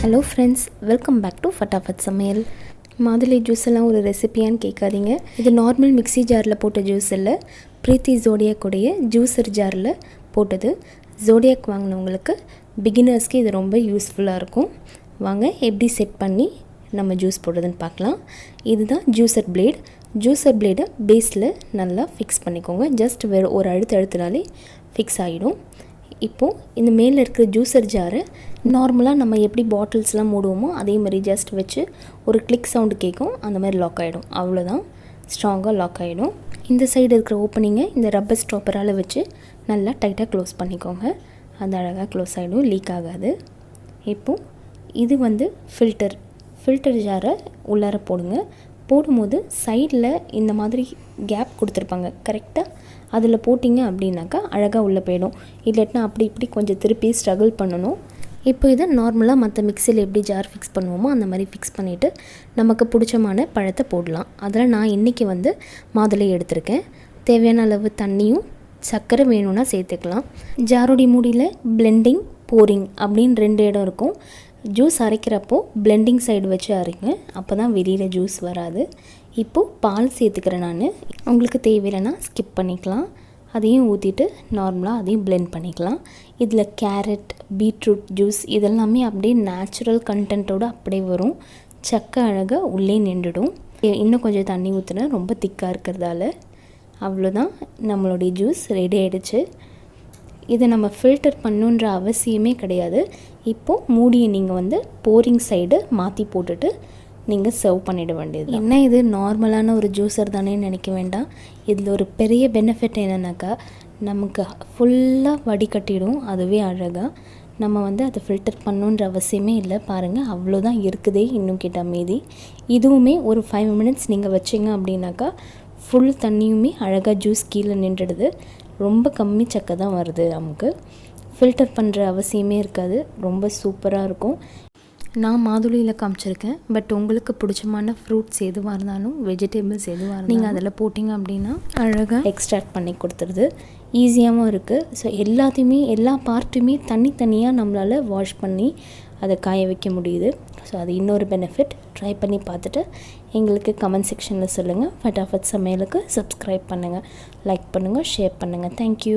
Hello friends, welcome back to Fatafat சமையல். மாதுளை juice எல்லாம் ஒரு ரெசிபியான்னு கேட்காதீங்க. இது நார்மல் மிக்ஸி ஜாரில் போட்ட ஜூஸ் இல்லை, ப்ரீத்தி ஜோடியாக் உடைய ஜூஸர் ஜாரில் போட்டது. ஜோடியாக் வாங்கினவங்களுக்கு பிகினர்ஸ்க்கு இது ரொம்ப யூஸ்ஃபுல்லாக இருக்கும். வாங்க எப்படி செட் பண்ணி நம்ம ஜூஸ் போடுறதுன்னு பார்க்கலாம். இதுதான் ஜூஸர் பிளேட். ஜூஸர் பிளேடை பேஸில் நல்லா ஃபிக்ஸ் பண்ணிக்கோங்க. ஜஸ்ட் ஒரு அழுத்தினாலே ஃபிக்ஸ் ஆகிடும். இப்போது இந்த மேலே இருக்கிற ஜூஸர் ஜாரை நார்மலாக நம்ம எப்படி பாட்டில்ஸ்லாம் மூடுவோமோ அதே மாதிரி ஜஸ்ட் வச்சு ஒரு கிளிக் சவுண்டு கேட்கும், அந்த மாதிரி லாக் ஆகிடும். அவ்வளோதான், ஸ்ட்ராங்காக லாக் ஆகிடும். இந்த சைடு இருக்கிற ஓப்பனிங்கை இந்த ரப்பர் ஸ்டாப்பரால் வச்சு நல்லா டைட்டாக க்ளோஸ் பண்ணிக்கோங்க. அது அழகாக க்ளோஸ் ஆகிடும், லீக் ஆகாது. இப்போது இது ஃபில்டர் ஜாரை உள்ளார போடுங்க. போடும்போது சைடில் இந்த மாதிரி கேப் கொடுத்துருப்பாங்க, கரெக்டாக அதில் போட்டிங்க அப்படின்னாக்கா அழகாக உள்ளே போயிடும். இல்லாட்டினா அப்படி இப்படி கொஞ்சம் திருப்பி ஸ்ட்ரகிள் பண்ணணும். இப்போ இதை நார்மலாக மற்ற மிக்சியில் எப்படி ஜார் ஃபிக்ஸ் பண்ணுவோமோ அந்த மாதிரி ஃபிக்ஸ் பண்ணிவிட்டு நமக்கு பிடிச்சமான பழத்தை போடலாம். அதில் நான் இன்றைக்கி மாதுளை எடுத்திருக்கேன். தேவையான அளவு தண்ணியும் சர்க்கரை வேணும்னா சேர்த்துக்கலாம். ஜாரோடைய மூடியில் பிளெண்டிங், போரிங் அப்படின்னு 2 இடம் இருக்கும். ஜூஸ் அரைக்கிறப்போ பிளெண்டிங் சைடு வச்சு அரைங்க, அப்போ தான் வெளியில் ஜூஸ் வராது. இப்போது பால் சேர்த்துக்கிறேன் நான். உங்களுக்கு தேவையில்லைன்னா ஸ்கிப் பண்ணிக்கலாம். அதையும் ஊற்றிட்டு நார்மலாக அதையும் பிளெண்ட் பண்ணிக்கலாம். இதில் கேரட், பீட்ரூட் ஜூஸ் இதெல்லாமே அப்படியே நேச்சுரல் கண்டென்ட்டோடு அப்படியே வரும். சக்கை அழகாக உள்ளே நின்றுடும். இன்னும் கொஞ்சம் தண்ணி ஊற்றினா ரொம்ப திக்காக இருக்கிறதால. அவ்வளோதான், நம்மளுடைய ஜூஸ் ரெடி ஆகிடுச்சு. இதை நம்ம ஃபில்டர் பண்ணுன்ற அவசியமே கிடையாது. இப்போது மூடியை நீங்கள் போரிங் சைடு மாற்றி போட்டுட்டு நீங்கள் சர்வ் பண்ணிட வேண்டியது. என்ன இது நார்மலான ஒரு ஜூஸர் தானே நினைக்க வேண்டாம். இதில் ஒரு பெரிய பெனிஃபிட் என்னென்னாக்கா, நமக்கு ஃபுல்லாக வடிகட்டிடும். அதுவே அழகாக நம்ம அதை ஃபில்டர் பண்ணுன்ற அவசியமே இல்லை. பாருங்கள், அவ்வளோதான் இருக்குதே, இன்னும் கிட்ட மீதி. இதுவுமே ஒரு 5 மினிட்ஸ் நீங்கள் வச்சிங்க அப்படின்னாக்கா ஃபுல் தண்ணியுமே அழகாக ஜூஸ் கீழே நின்றுடுது. ரொம்ப கம்மி சக்கை தான் வருது. நமக்கு ஃபில்டர் பண்ணுற அவசியமே இருக்காது. ரொம்ப சூப்பராக இருக்கும். நான் மாதுளையில் காமிச்சிருக்கேன். பட் உங்களுக்கு பிடிச்சமான ஃப்ரூட்ஸ் எதுவாக இருந்தாலும், வெஜிடபிள்ஸ் எதுவாக இருந்தாலும் நீங்கள் அதில் போட்டிங்க அப்படின்னா அழகாக எக்ஸ்ட்ராக்ட் பண்ணி கொடுத்துருது. ஈஸியாகவும் இருக்குது. ஸோ எல்லாத்தையுமே எல்லா பார்ட்டுமே தனித்தனியாக நம்மளால் வாஷ் பண்ணி அதை காய வைக்க முடியுது. ஸோ அது இன்னொரு பெனிஃபிட். ட்ரை பண்ணி பார்த்துட்டு எங்களுக்கு கமெண்ட் செக்ஷனில் சொல்லுங்கள். ஃபட்டாஃபட் சமையலுக்கு சப்ஸ்கிரைப் பண்ணுங்கள், லைக் பண்ணுங்கள், ஷேர் பண்ணுங்கள். தேங்க்யூ.